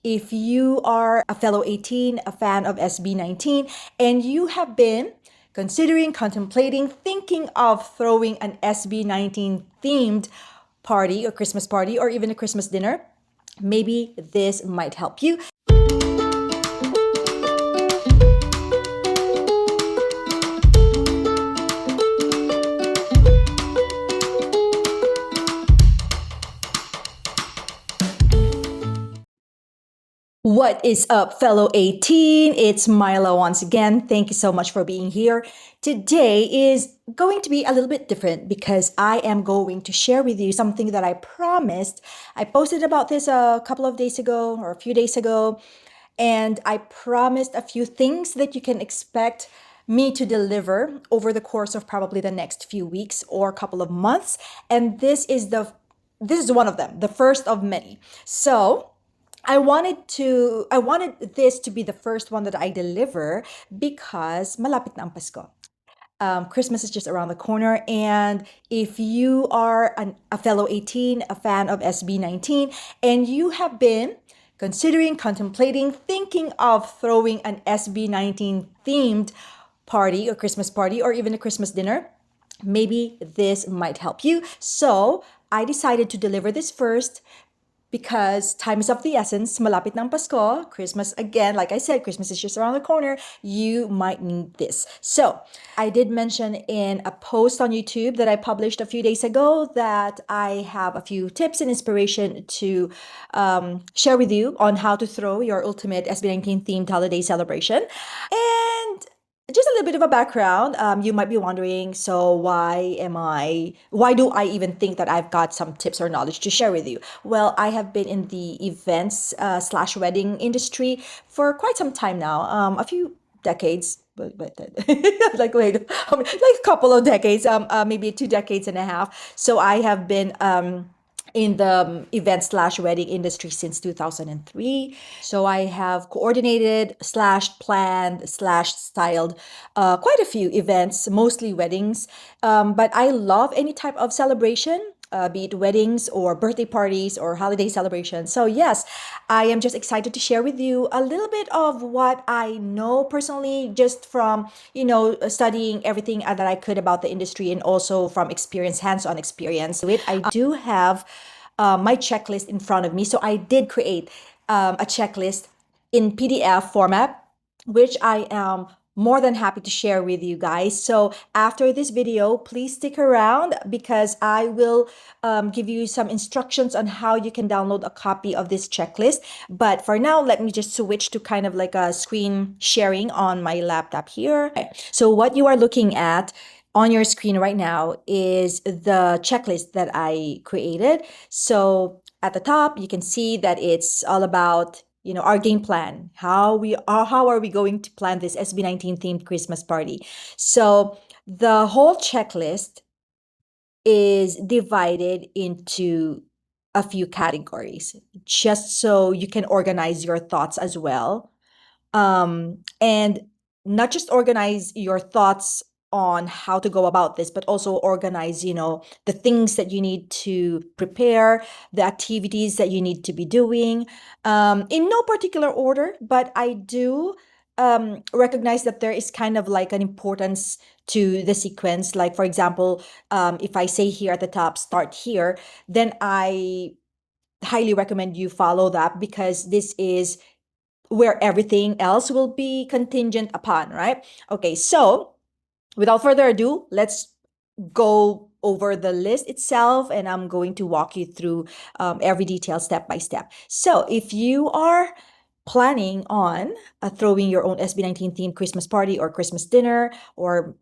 if you are a fellow 18, a fan of SB19, and you have been considering, contemplating, thinking of throwing an SB19 themed party or Christmas party or even a Christmas dinner, maybe this might help you. What is up, fellow 18? It's Mila once again. Thank you so much for being here. Today is going to be a little bit different because I am going to share with you something that I promised. I posted about this a couple of days ago or a few days ago, and I promised a few things that you can expect me to deliver over the course of probably the next few weeks or a couple of months. And this is one of them, the first of many. So I wanted this to be the first one that I deliver because malapit na ang Pasko. Christmas is just around the corner, and if you are a fellow 18, a fan of SB19, and you have been considering, contemplating, thinking of throwing an SB19 themed party or Christmas party or even a Christmas dinner, maybe this might help you. So I decided to deliver this first because time is of the essence. Malapit ng Pasko, Christmas again. Like I said, Christmas is just around the corner. You might need this. So I did mention in a post on YouTube that I published a few days ago that I have a few tips and inspiration to share with you on how to throw your ultimate SB19 themed holiday celebration. And just a little bit of a background. You might be wondering, so why do I even think that I've got some tips or knowledge to share with you? Well, I have been in the events slash wedding industry for quite some time now, a few decades, but like wait, like a couple of decades, maybe 2 decades and a half. So I have been in the event slash wedding industry since 2003. So I have coordinated slash planned slash styled quite a few events, mostly weddings. But I love any type of celebration, be it weddings or birthday parties or holiday celebrations. So yes, I am just excited to share with you a little bit of what I know personally, just from, studying everything that I could about the industry and also from experience, hands-on experience. I do have my checklist in front of me. So I did create a checklist in PDF format, which I am more than happy to share with you guys. So after this video, please stick around because I will give you some instructions on how you can download a copy of this checklist. But for now, let me just switch to kind of like a screen sharing on my laptop here. Okay. So what you are looking at on your screen right now is the checklist that I created. So at the top, you can see that it's all about our game plan. How are we going to plan this SB19 themed Christmas party? So the whole checklist is divided into a few categories, just so you can organize your thoughts as well. And not just organize your thoughts on how to go about this, but also organize, the things that you need to prepare, the activities that you need to be doing, in no particular order, but I do recognize that there is kind of like an importance to the sequence. Like, for example, if I say here at the top, start here, then I highly recommend you follow that because this is where everything else will be contingent upon, right? Okay, so without further ado, let's go over the list itself, and I'm going to walk you through every detail step by step. So if you are planning on throwing your own SB19 themed Christmas party or Christmas dinner, or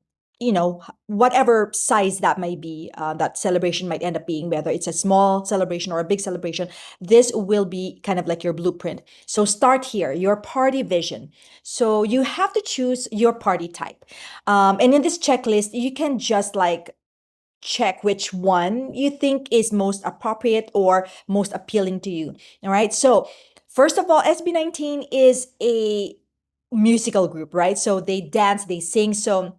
whatever size that may be, that celebration might end up being, whether it's a small celebration or a big celebration, this will be kind of like your blueprint. So start here, your party vision. So you have to choose your party type. And in this checklist, you can just like check which one you think is most appropriate or most appealing to you. All right. So first of all, SB19 is a musical group, right? So they dance, they sing. So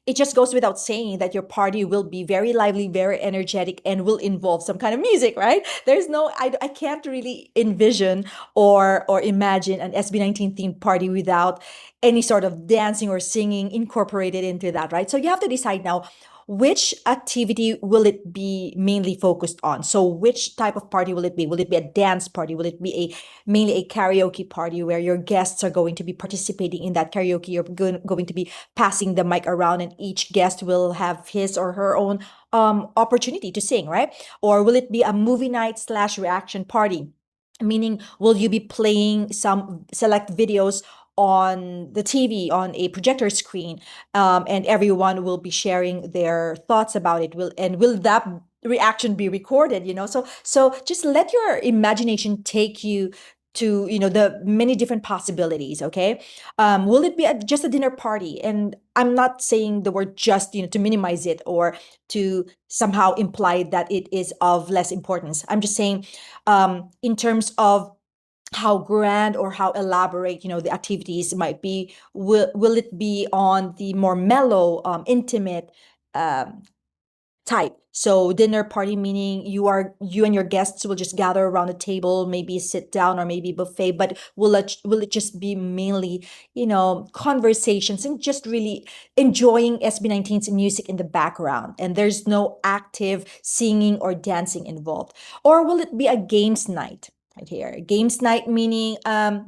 it just goes without saying that your party will be very lively, very energetic, and will involve some kind of music, right? There's no, I can't really envision or imagine an SB19 themed party without any sort of dancing or singing incorporated into that, right? So you have to decide now, which activity will it be mainly focused on? So which type of party will it be? Will it be a dance party? Will it be mainly a karaoke party where your guests are going to be participating in that karaoke? You're going to be passing the mic around, and each guest will have his or her own opportunity to sing, right? Or will it be a movie night slash reaction party? Meaning, will you be playing some select videos on the TV, on a projector screen, and everyone will be sharing their thoughts about it? Will that reaction be recorded? So just let your imagination take you to the many different possibilities. Okay, will it be just a dinner party? And I'm not saying the word just to minimize it or to somehow imply that it is of less importance. I'm just saying, in terms of how grand or how elaborate the activities might be, will it be on the more mellow, intimate um, type? So dinner party, meaning you and your guests will just gather around a table, maybe sit down or maybe buffet, but will it just be mainly conversations and just really enjoying SB19's music in the background, and there's no active singing or dancing involved? Or will it be a games night? Right here, games night, meaning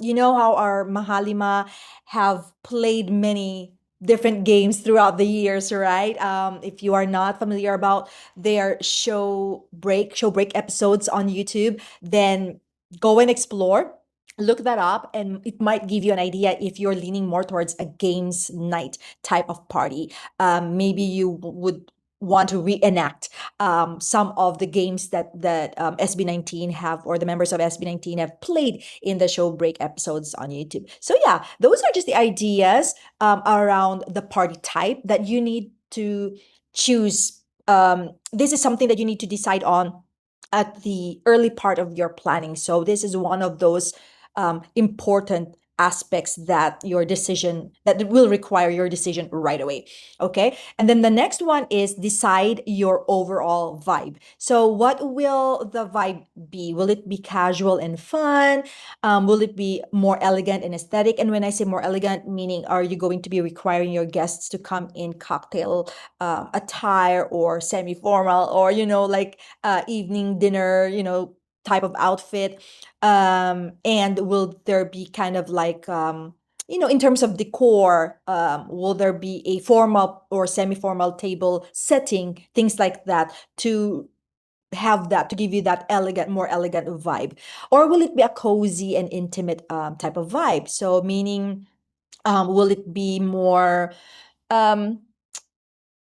you know how our Mahalima have played many different games throughout the years, right? If you are not familiar about their show break episodes on YouTube, then go and explore. Look that up, and it might give you an idea if you're leaning more towards a games night type of party. Maybe you would want to reenact some of the games that SB19 have, or the members of SB19 have played in the show break episodes on YouTube. So yeah, those are just the ideas around the party type that you need to choose. This is something that you need to decide on at the early part of your planning. So this is one of those important aspects that will require your decision right away. Okay, and then the next one is decide your overall vibe. So what will the vibe be? Will it be casual and fun? Will it be more elegant and aesthetic? And when I say more elegant, meaning, are you going to be requiring your guests to come in cocktail attire, or semi-formal, or like evening dinner type of outfit? And will there be kind of like in terms of decor, will there be a formal or semi-formal table setting, things like that, to give you that more elegant vibe? Or will it be a cozy and intimate type of vibe? So meaning, will it be more, um,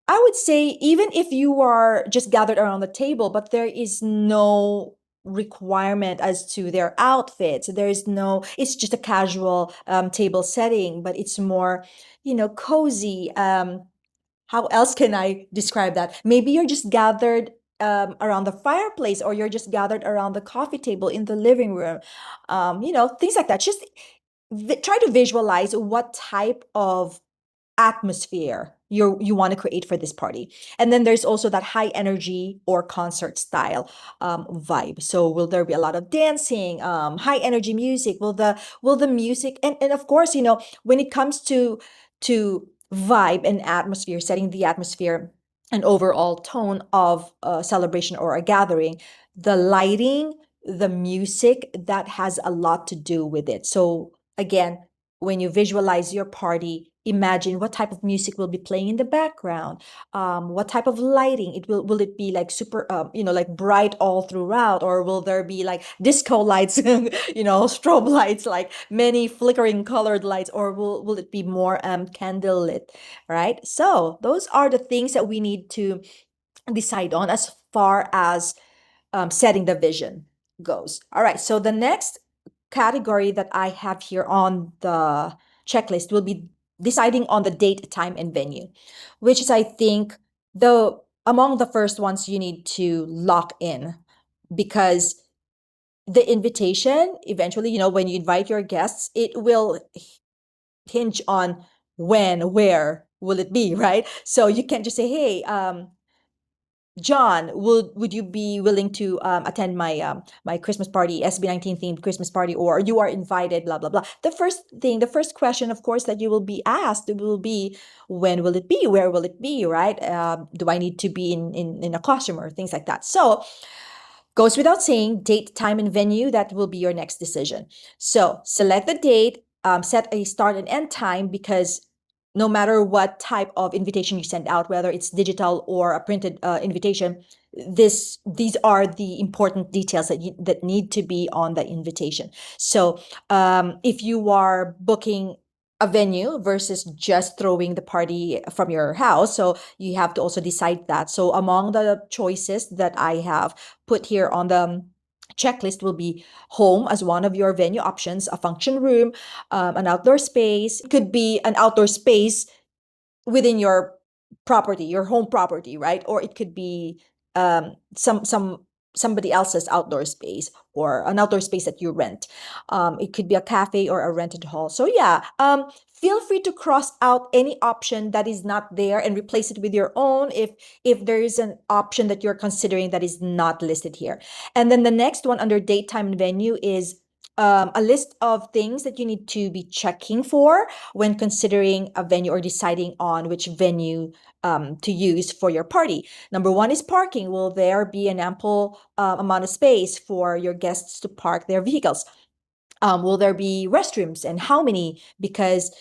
I would say, even if you are just gathered around the table, but there is no requirement as to their outfits. It's just a casual table setting, but it's more, cozy. How else can I describe that? Maybe you're just gathered around the fireplace, or you're just gathered around the coffee table in the living room. Things like that. Just try to visualize what type of atmosphere you want to create for this party. And then there's also that high energy or concert style vibe. So will there be a lot of dancing, high energy music? Will the music, and of course, when it comes to vibe and atmosphere, setting the atmosphere and overall tone of a celebration or a gathering, the lighting, the music, that has a lot to do with it. So again, when you visualize your party, imagine what type of music will be playing in the background, what type of lighting will it be, like super like bright all throughout, or will there be like disco lights, strobe lights, like many flickering colored lights, or will it be more candle lit, right? So those are the things that we need to decide on as far as setting the vision goes. All right, so the next category that I have here on the checklist will be deciding on the date, time, and venue, which is, I think, among the first ones you need to lock in, because the invitation eventually, when you invite your guests, it will hinge on when, where, will it be, right? So you can't just say, hey, John, would you be willing to attend my Christmas party, SB19 themed Christmas party, or you are invited, blah blah blah. The first question, of course, that you will be asked will be, when will it be? Where will it be? Right? Do I need to be in a costume or things like that? So goes without saying, date, time, and venue, that will be your next decision. So select the date, set a start and end time, because no matter what type of invitation you send out, whether it's digital or a printed invitation, these are the important details that need to be on the invitation. So if you are booking a venue versus just throwing the party from your house, so you have to also decide that. So among the choices that I have put here on the checklist will be home as one of your venue options, a function room, an outdoor space. It could be an outdoor space within your property, your home property, right? Or it could be somebody else's outdoor space, or an outdoor space that you rent. It could be a cafe or a rented hall. So yeah, feel free to cross out any option that is not there and replace it with your own if there is an option that you're considering that is not listed here. And then the next one under date, time, and venue is a list of things that you need to be checking for when considering a venue or deciding on which venue to use for your party. Number one is parking. Will there be an ample amount of space for your guests to park their vehicles? Will there be restrooms, and how many? Because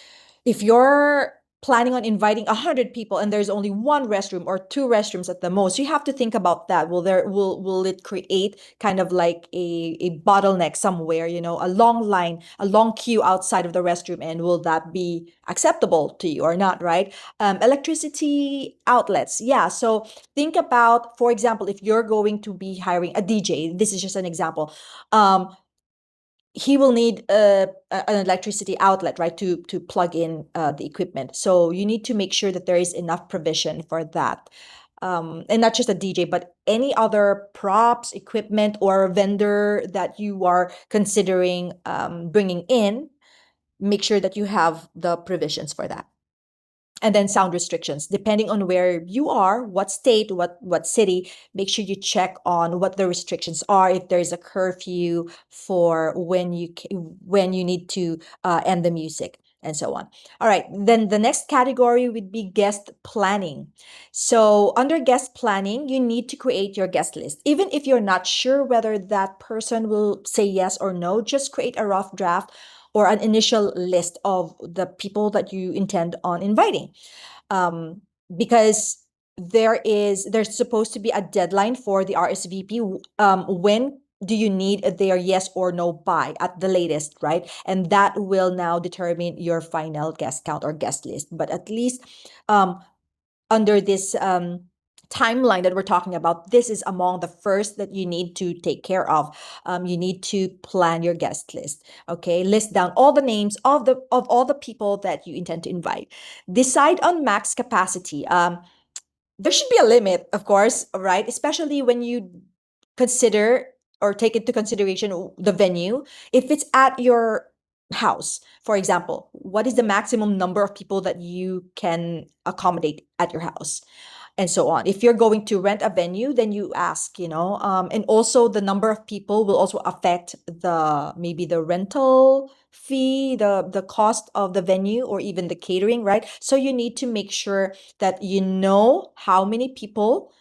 if you're planning on inviting 100 people and there's only one restroom or two restrooms at the most, you have to think about that. Will it create kind of like a bottleneck somewhere, a long line, a long queue outside of the restroom, and will that be acceptable to you or not, right? Electricity outlets. Yeah, so think about, for example, if you're going to be hiring a DJ, this is just an example. He will need an electricity outlet, right, to plug in the equipment. So you need to make sure that there is enough provision for that. And not just a DJ, but any other props, equipment, or vendor that you are considering bringing in, make sure that you have the provisions for that. And then sound restrictions, depending on where you are, what state, what city, make sure you check on what the restrictions are, if there's a curfew for when you need to end the music, and so on. All right, then the next category would be guest planning. So under guest planning, you need to create your guest list. Even if you're not sure whether that person will say yes or no, just create a rough draft or an initial list of the people that you intend on inviting. Because there's supposed to be a deadline for the RSVP. When do you need their yes or no by at the latest, right? And that will now determine your final guest count or guest list. But at least under this timeline that we're talking about, this is among the first that you need to take care of. You need to plan your guest list. Okay, list down all the names of all the people that you intend to invite. Decide on max capacity. There should be a limit, of course, right? Especially when you consider or take into consideration the venue. If it's at your house, for example, what is the maximum number of people that you can accommodate at your house? And so on. If you're going to rent a venue, then you ask, and also the number of people will also affect maybe the rental fee, the cost of the venue, or even the catering, right? So you need to make sure that you know how many people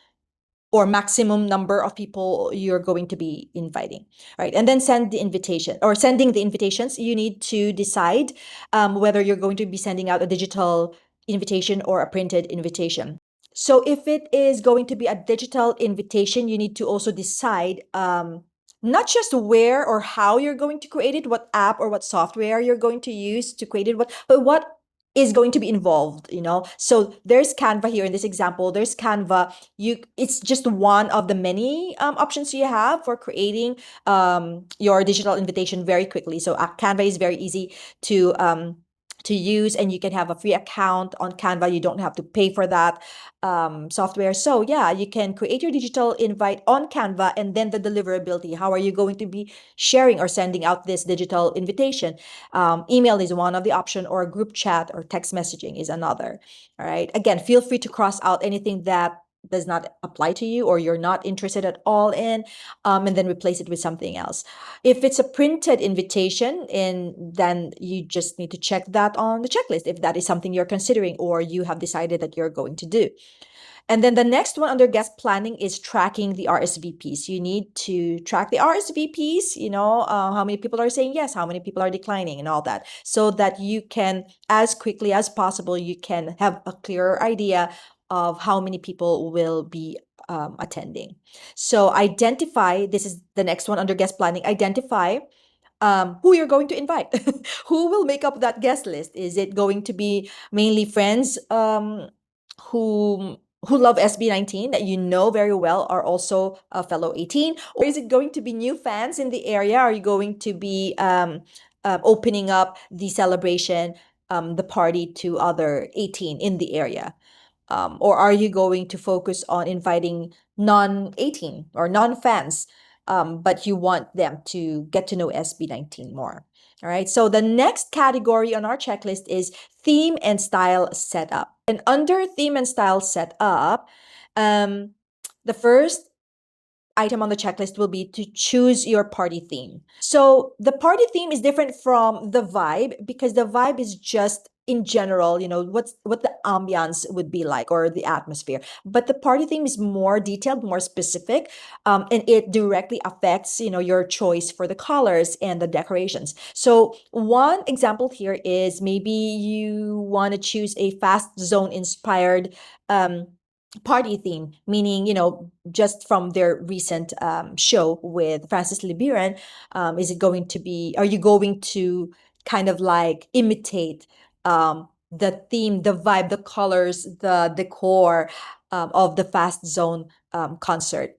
or maximum number of people you're going to be inviting, right? And then sending the invitations, you need to decide whether you're going to be sending out a digital invitation or a printed invitation. So if it is going to be a digital invitation, you need to also decide not just where or how you're going to create it, what app or what software you're going to use to create it, but what is going to be involved, So there's Canva here in this example. There's Canva. It's just one of the many options you have for creating your digital invitation very quickly. So Canva is very easy to to use, and you can have a free account on Canva. You don't have to pay for that software. So yeah, you can create your digital invite on Canva, and then the deliverability. How are you going to be sharing or sending out this digital invitation? Email is one of the option, or group chat or text messaging is another. All right. Again, feel free to cross out anything that does not apply to you or you're not interested at all in, and then replace it with something else. If it's a printed invitation, and then you just need to check that on the checklist if that is something you're considering or you have decided that you're going to do. And then the next one under guest planning is tracking the RSVPs. You need to track the RSVPs, how many people are saying yes, how many people are declining, and all that, so that you can, as quickly as possible, you can have a clearer idea of how many people will be attending. So identify, this is the next one under guest planning, identify who you're going to invite. Who will make up that guest list? Is it going to be mainly friends who love SB19 that you know very well are also a fellow 18? Or is it going to be new fans in the area? Are you going to be opening up the celebration, the party to other 18 in the area? Or are you going to focus on inviting non-18 or non-fans, but you want them to get to know SB19 more? All right, so the next category on our checklist is theme and style setup. And under theme and style setup, the first item on the checklist will be to choose your party theme. So the party theme is different from the vibe, because the vibe is just in general, what the ambiance would be like, or the atmosphere. But the party theme is more detailed, more specific, and it directly affects, your choice for the colors and the decorations. So one example here is maybe you want to choose a fast zone inspired party theme, meaning, just from their recent show with Francis Libiran. Are you going to kind of like imitate the theme, the vibe, the colors, the decor of the Fast Zone concert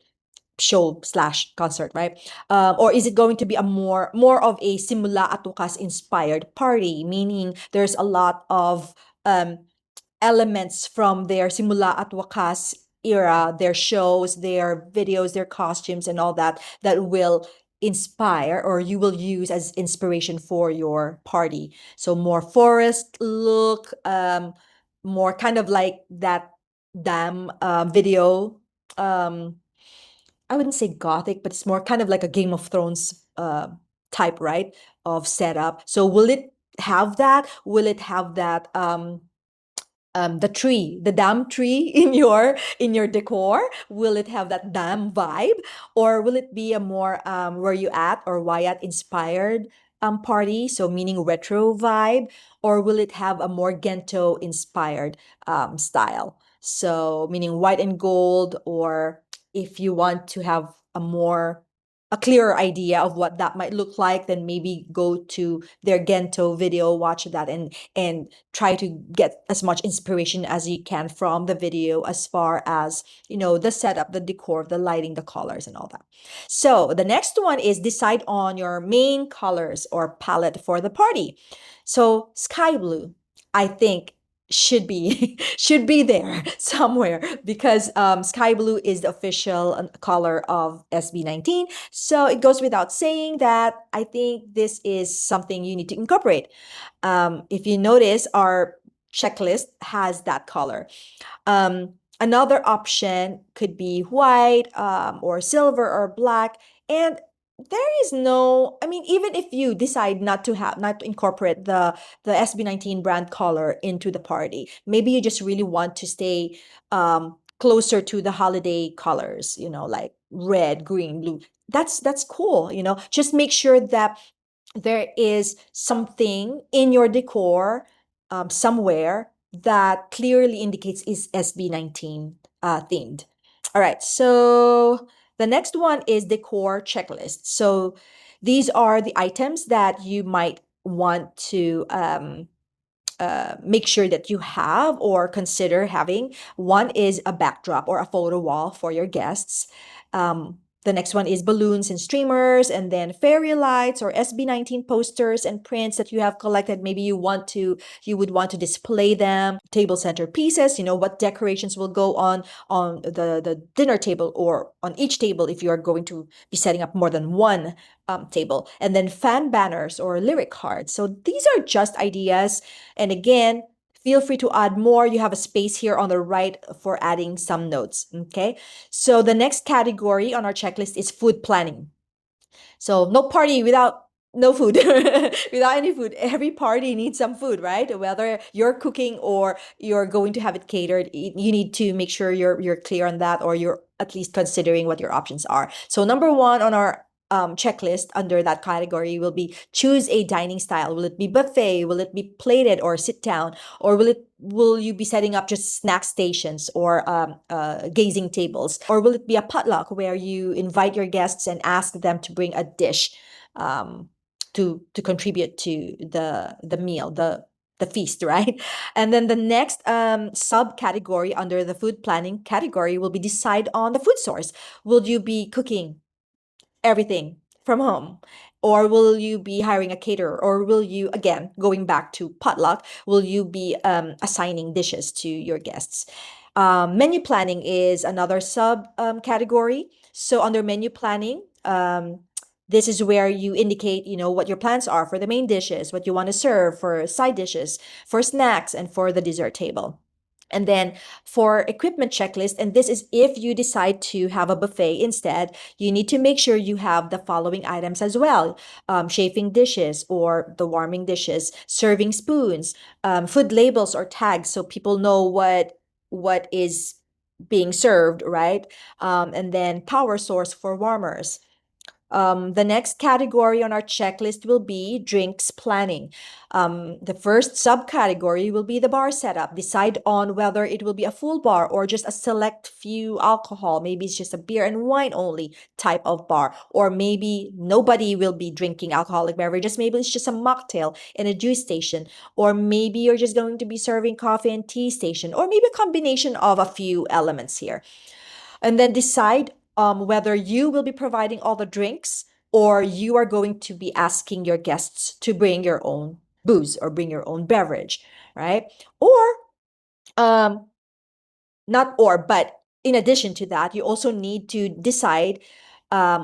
show slash concert, right? Or is it going to be a more of a Simula at Wakas inspired party, meaning there's a lot of elements from their Simula at Wakas era, their shows, their videos, their costumes, and all that, that will inspire, or you will use as inspiration for your party. So more forest look, more kind of like that dam video. I wouldn't say gothic, but it's more kind of like a Game of Thrones type, right, of setup. So will it have that? Will it have that the dam tree in your decor? Will it have that dam vibe, or will it be a more where you at or Wyatt inspired party, so meaning retro vibe, or will it have a more Gento inspired style, so meaning white and gold? Or if you want to have a clearer idea of what that might look like, then maybe go to their Gento video, watch that, and try to get as much inspiration as you can from the video, as far as, the setup, the decor, the lighting, the colors, and all that. So the next one is decide on your main colors or palette for the party. So sky blue, I think, should be should be there somewhere, because sky blue is the official color of SB19. So it goes without saying that I think this is something you need to incorporate. If you notice, our checklist has that color. Another option could be white, or silver, or black. And there is no, I mean, even if you decide not to incorporate the SB19 brand color into the party, maybe you just really want to stay closer to the holiday colors, like red, green, blue. That's cool. Just make sure that there is something in your decor somewhere that clearly indicates is SB19 themed. All right, so the next one is decor checklist. So these are the items that you might want to make sure that you have or consider having. One is a backdrop or a photo wall for your guests. The next one is balloons and streamers, and then fairy lights or SB19 posters and prints that you have collected. Maybe you would want to display them. Table center pieces, what decorations will go on the dinner table or on each table if you are going to be setting up more than one table. And then fan banners or lyric cards. So these are just ideas. And again, feel free to add more. You have a space here on the right for adding some notes, okay? So the next category on our checklist is food planning. So no party without no food, without any food. Every party needs some food, right? Whether you're cooking or you're going to have it catered, you need to make sure you're clear on that, or you're at least considering what your options are. So number one on our checklist under that category will be choose a dining style. Will it be buffet? Will it be plated or sit down? Or will you be setting up just snack stations or gazing tables? Or will it be a potluck where you invite your guests and ask them to bring a dish to contribute to the meal, the feast, right? And then the next subcategory under the food planning category will be decide on the food source. Will you be cooking everything from home? Or will you be hiring a caterer? Or will you, again, going back to potluck, will you be assigning dishes to your guests? Menu planning is another sub category. So under menu planning, this is where you indicate, what your plans are for the main dishes, what you want to serve for side dishes, for snacks, and for the dessert table. And then for equipment checklist, and this is if you decide to have a buffet instead, you need to make sure you have the following items as well. Chafing dishes or the warming dishes, serving spoons, food labels or tags so people know what is being served, right? And then power source for warmers. The next category on our checklist will be drinks planning. The first subcategory will be the bar setup. Decide on whether it will be a full bar or just a select few alcohol. Maybe it's just a beer and wine only type of bar. Or maybe nobody will be drinking alcoholic beverages. Maybe it's just a mocktail and a juice station. Or maybe you're just going to be serving coffee and tea station. Or maybe a combination of a few elements here. And then decide whether you will be providing all the drinks or you are going to be asking your guests to bring your own booze or bring your own beverage, right? Or, but in addition to that, you also need to decide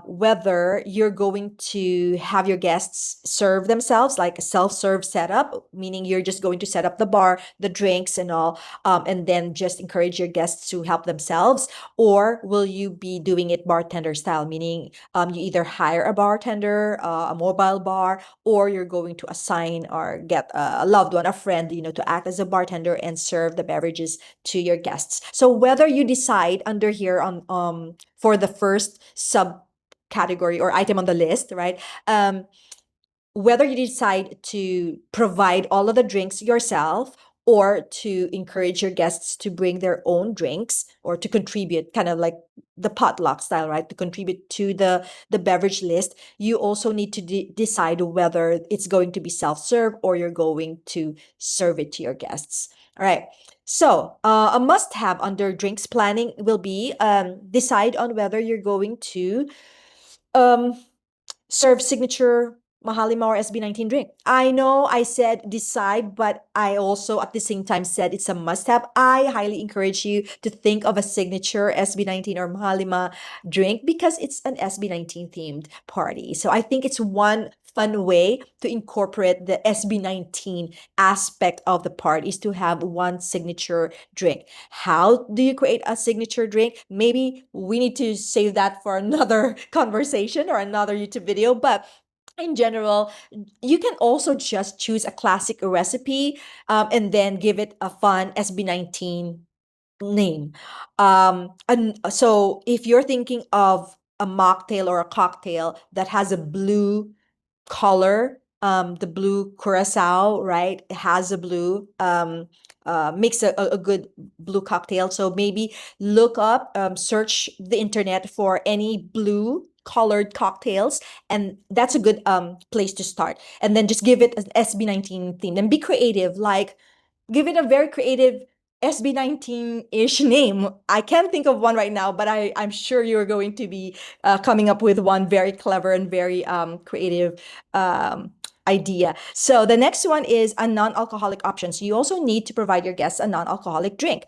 whether you're going to have your guests serve themselves, like a self-serve setup, meaning you're just going to set up the bar, the drinks and all, and then just encourage your guests to help themselves, or will you be doing it bartender style, meaning you either hire a bartender, a mobile bar, or you're going to assign or get a loved one, a friend, to act as a bartender and serve the beverages to your guests. So whether you decide under here on for the first subcategory or item on the list, right? Whether you decide to provide all of the drinks yourself or to encourage your guests to bring their own drinks or to contribute, kind of like the potluck style, right? To contribute to the beverage list, you also need to decide whether it's going to be self-serve or you're going to serve it to your guests. All right. So a must-have under drinks planning will be decide on whether you're going to serve signature Mahalima or SB19 drink. I know I said decide, but I also at the same time said it's a must-have. I highly encourage you to think of a signature SB19 or Mahalima drink because it's an SB19 themed party. So I think it's one fun way to incorporate the SB19 aspect of the party is to have one signature drink. How do you create a signature drink? Maybe we need to save that for another conversation or another YouTube video, but in general, you can also just choose a classic recipe and then give it a fun SB19 name. And so if you're thinking of a mocktail or a cocktail that has a blue color, the blue curacao, right? It has a blue, makes a good blue cocktail. So maybe look up, search the internet for any blue colored cocktails, and that's a good place to start. And then just give it an SB19 theme and be creative, like give it a very creative SB19-ish name. I can't think of one right now, but I'm sure you're going to be coming up with one very clever and very creative idea. So the next one is a non-alcoholic option. So you also need to provide your guests a non-alcoholic drink.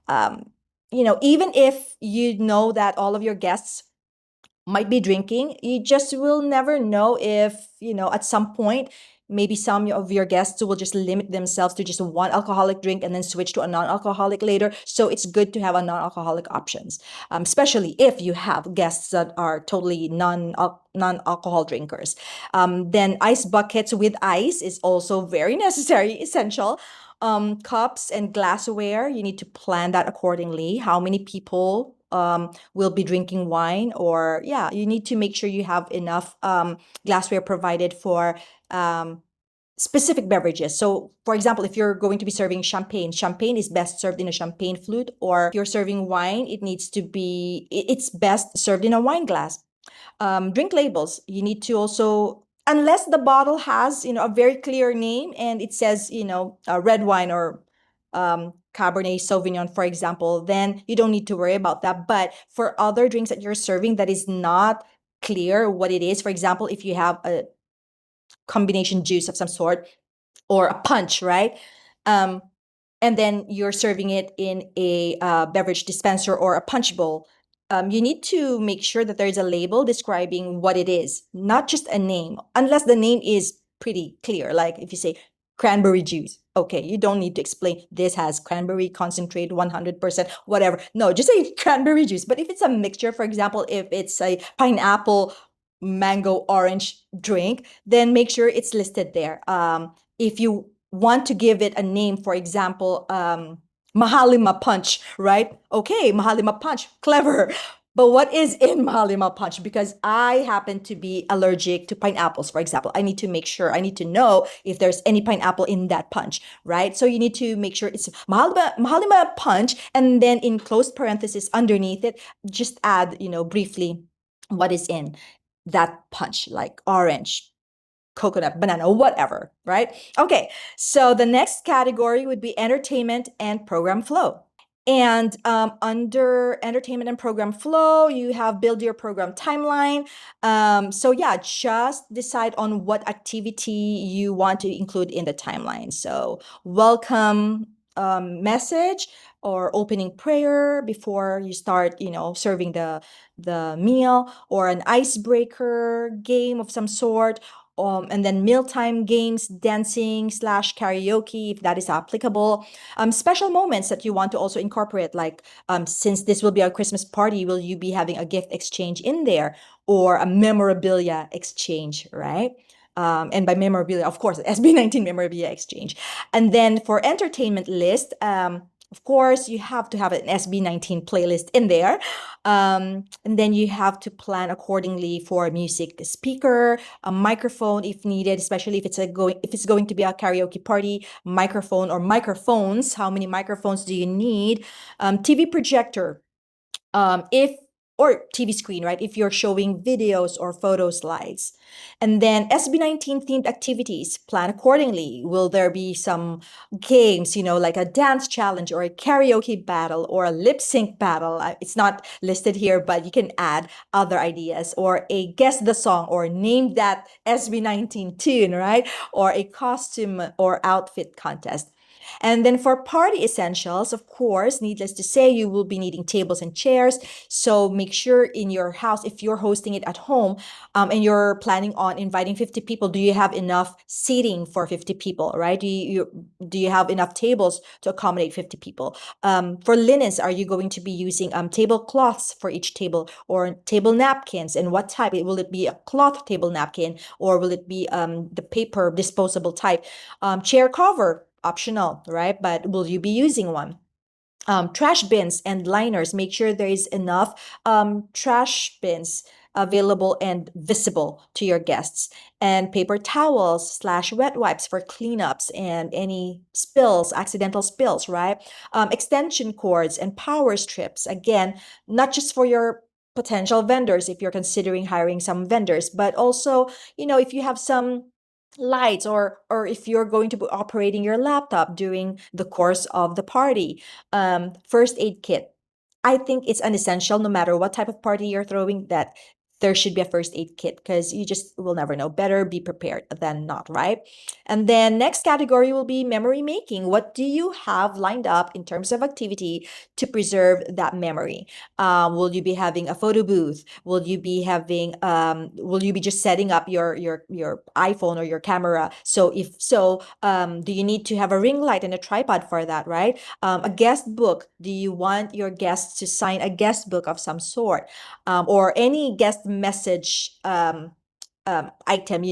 Even if you know that all of your guests might be drinking, you just will never know if, at some point, maybe some of your guests will just limit themselves to just one alcoholic drink and then switch to a non-alcoholic later. So it's good to have a non-alcoholic options, especially if you have guests that are totally non-alcohol drinkers. Then ice buckets with ice is also very necessary, essential. Cups and glassware, you need to plan that accordingly. How many people will be drinking wine, or yeah, you need to make sure you have enough glassware provided for specific beverages. So for example, if you're going to be serving champagne is best served in a champagne flute, or if you're serving wine, it's best served in a wine glass. Drink labels, you need to also, unless the bottle has, a very clear name and it says, red wine or Cabernet Sauvignon, for example, then you don't need to worry about that. But for other drinks that you're serving that is not clear what it is, for example, if you have a combination juice of some sort or a punch, right? And then you're serving it in a beverage dispenser or a punch bowl. You need to make sure that there's a label describing what it is, not just a name, unless the name is pretty clear. Like if you say cranberry juice, okay, you don't need to explain this has cranberry concentrate 100%, whatever. No, just say cranberry juice. But if it's a mixture, for example, if it's a pineapple, mango, orange drink, then make sure it's listed there. If you want to give it a name, for example, Mahalima Punch, right? Okay, Mahalima Punch, clever. But what is in Mahalima Punch? Because I happen to be allergic to pineapples, for example. I need to know if there's any pineapple in that punch, right? So you need to make sure it's Mahalima Punch, and then in closed parenthesis underneath it, just add, briefly what is in that punch, like orange, coconut, banana, whatever, right? Okay, so the next category would be entertainment and program flow. And under entertainment and program flow, you have build your program timeline. So yeah, just decide on what activity you want to include in the timeline. So welcome message or opening prayer before you start, serving the meal, or an icebreaker game of some sort, and then mealtime games, dancing / karaoke, if that is applicable. Special moments that you want to also incorporate, like since this will be a Christmas party, will you be having a gift exchange in there, or a memorabilia exchange, right? And by memorabilia, of course, SB19 memorabilia exchange. And then for entertainment list, of course, you have to have an SB19 playlist in there. And then you have to plan accordingly for a music speaker, a microphone if needed, especially if it's going to be a karaoke party, microphone or microphones. How many microphones do you need? TV projector, or TV screen, right? If you're showing videos or photo slides. And then SB19 themed activities, plan accordingly. Will there be some games, like a dance challenge or a karaoke battle or a lip sync battle? It's not listed here, but you can add other ideas, or a guess the song or name that SB19 tune, right? Or a costume or outfit contest. And then for party essentials, of course, needless to say, you will be needing tables and chairs. So make sure in your house, if you're hosting it at home, and you're planning on inviting 50 people, do you have enough seating for 50 people, right? Do you have enough tables to accommodate 50 people? For linens, are you going to be using tablecloths for each table, or table napkins? And what type? Will it be a cloth table napkin, or will it be the paper disposable type? Chair cover, optional, right? But will you be using one? Trash bins and liners, make sure there is enough trash bins available and visible to your guests. And paper towels / wet wipes for cleanups and any spills, accidental spills, right? Extension cords and power strips, again, not just for your potential vendors if you're considering hiring some vendors, but also, if you have some lights, or if you're going to be operating your laptop during the course of the party. First aid kit. I think it's an essential no matter what type of party you're throwing, that there should be a first aid kit, because you just will never know. Better be prepared than not, right? And then next category will be memory making. What do you have lined up in terms of activity to preserve that memory? Will you be having a photo booth? Will you be having will you be just setting up your iPhone or your camera? So if so, do you need to have a ring light and a tripod for that, right? A guest book. Do you want your guests to sign a guest book of some sort, or any guest message item,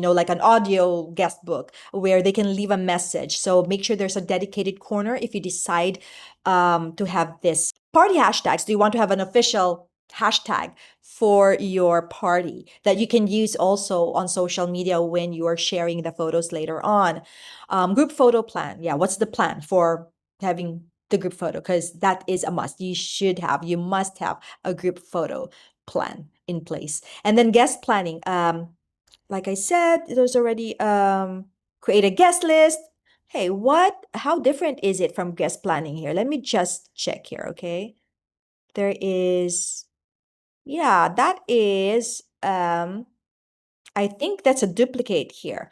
like an audio guest book where they can leave a message. So make sure there's a dedicated corner if you decide to have this. Party hashtags. Do you want to have an official hashtag for your party that you can use also on social media when you are sharing the photos later on? Group photo plan. Yeah, what's the plan for having the group photo? Because that is a must. You must have a group photo plan in place. And then guest planning. Like I said, there's already create a guest list. Hey, how different is it from guest planning here? Let me just check here, okay? There is, yeah, that is, I think that's a duplicate here.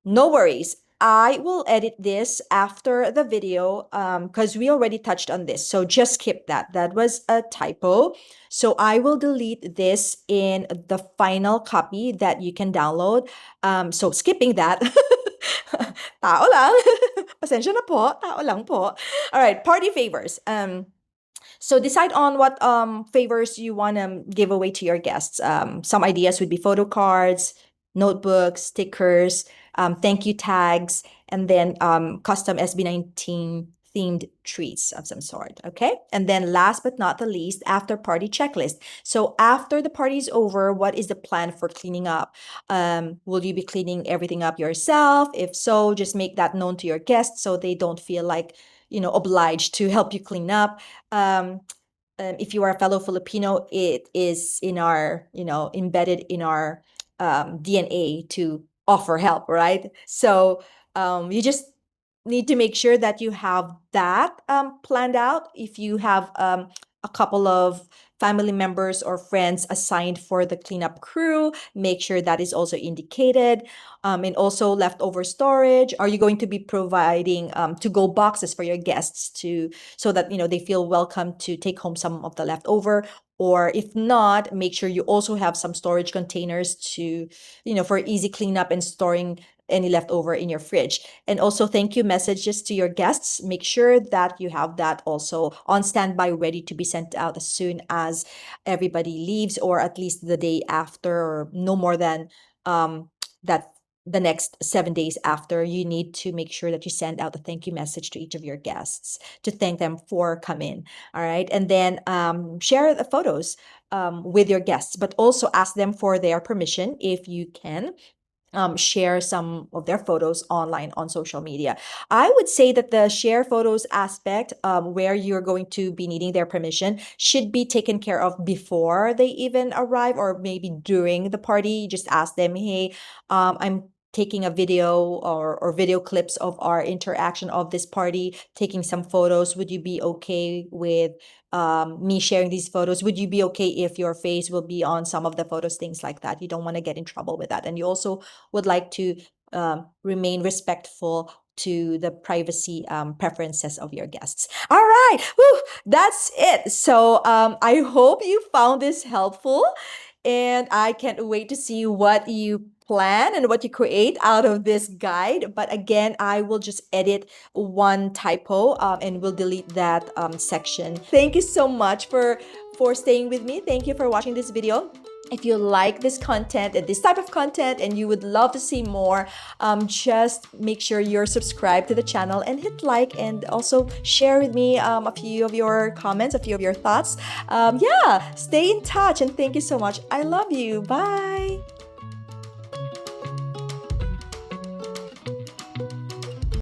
No worries. I will edit this after the video because we already touched on this. So just skip that. That was a typo. So I will delete this in the final copy that you can download. So skipping that. Tao lang. Pasensya na po. Tao lang po. All right, party favors. So decide on what favors you want to give away to your guests. Some ideas would be photo cards, notebooks, stickers, thank you tags, and then custom SB19 themed treats of some sort. Okay. And then last but not the least, after party checklist. So after the party is over, what is the plan for cleaning up? Will you be cleaning everything up yourself? If so, just make that known to your guests so they don't feel like, obliged to help you clean up. If you are a fellow Filipino, it is in our, embedded in our DNA to offer help, right? So you just need to make sure that you have that planned out. If you have a couple of family members or friends assigned for the cleanup crew, make sure that is also indicated. And also leftover storage. Are you going to be providing to-go boxes for your guests so that they feel welcome to take home some of the leftover? Or if not, make sure you also have some storage containers to, for easy cleanup and storing any leftover in your fridge. And also thank you messages to your guests. Make sure that you have that also on standby, ready to be sent out as soon as everybody leaves, or at least the day after, or no more than that the next 7 days after. You need to make sure that you send out a thank you message to each of your guests to thank them for coming. All right. And then share the photos with your guests, but also ask them for their permission if you can. Share some of their photos online on social media. I would say that the share photos aspect, where you're going to be needing their permission, should be taken care of before they even arrive, or maybe during the party. Just ask them, hey, I'm taking a video or video clips of our interaction of this party, taking some photos. Would you be okay with me sharing these photos? Would you be okay if your face will be on some of the photos? Things like that. You don't want to get in trouble with that. And you also would like to remain respectful to the privacy preferences of your guests. All right. Whew, that's it. So I hope you found this helpful. And I can't wait to see what you plan and what you create out of this guide. But again, I will just edit one typo and we'll delete that section. Thank you so much for staying with me. Thank you for watching this video. If you like this content and this type of content and you would love to see more, just make sure you're subscribed to the channel and hit like, and also share with me a few of your comments, a few of your thoughts. Yeah, stay in touch, and thank you so much. I love you. Bye.